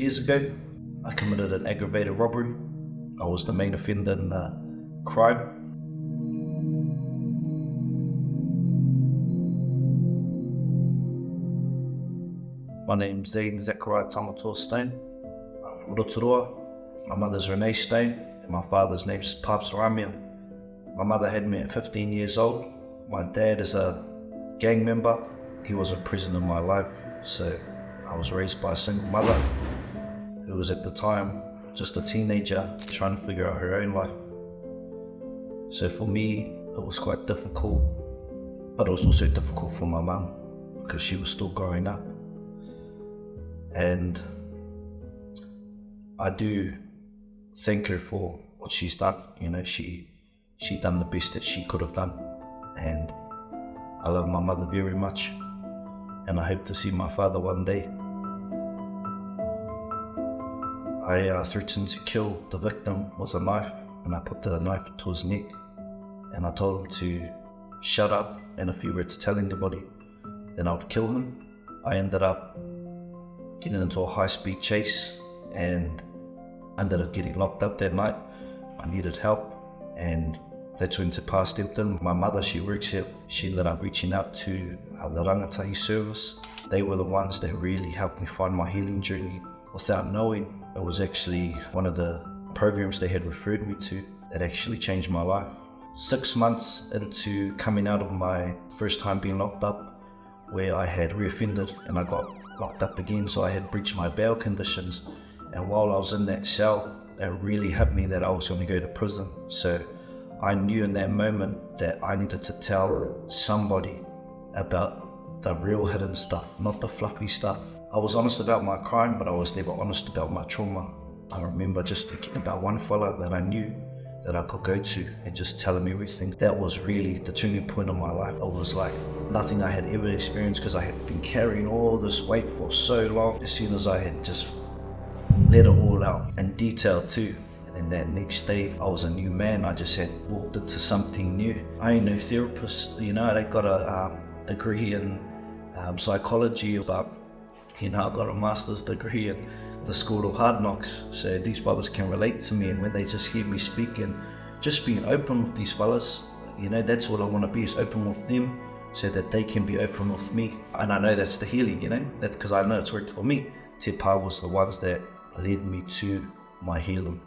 years ago, I committed an aggravated robbery. I was the main offender in the crime. My name's Zane Stone. I'm from Rotorua. My mother's Renee Stone, and my father's name's Paps Ramia. My mother had me at 15 years old. My dad is a gang member. He wasn't present in my life, so I was raised by a single mother who was at the time just a teenager trying to figure out her own life. So for me, it was quite difficult, but it was also difficult for my mum because she was still growing up. And I do thank her for what she's done. You know, she done the best that she could have done, and I love my mother very much, and I hope to see my father one day. I threatened to kill the victim with a knife, and I put the knife to his neck, and I told him to shut up, and if he were to tell anybody, then I would kill him. I ended up getting into a high-speed chase, and I ended up getting locked up that night. I needed help, and that's when Te Pā stepped in. My mother, she works here. She ended up reaching out to the rangatiratanga service. They were the ones that really helped me find my healing journey without knowing. It was actually one of the programs they had referred me to that actually changed my life. 6 months into coming out of my first time being locked up, where I had reoffended and I got locked up again, so I had breached my bail conditions. And while I was in that cell, it really hit me that I was going to go to prison. So I knew in that moment that I needed to tell somebody about the real hidden stuff, not the fluffy stuff. I was honest about my crime, but I was never honest about my trauma. I remember just thinking about one fella that I knew that I could go to and just tell him everything. That was really the turning point of my life. It was like nothing I had ever experienced because I had been carrying all this weight for so long. As soon as I had just let it all out in detail too. And then that next day, I was a new man. I just had walked into something new. I ain't no therapist, you know, I got a degree in psychology, but you know, I got a master's degree in the School of Hard Knocks, so these fellas can relate to me. And when they just hear me speak and just being open with these fellas, you know, that's what I want to be, is open with them so that they can be open with me. And I know that's the healing, you know, that's because I know it's worked for me. Te Pā was the ones that led me to my healing.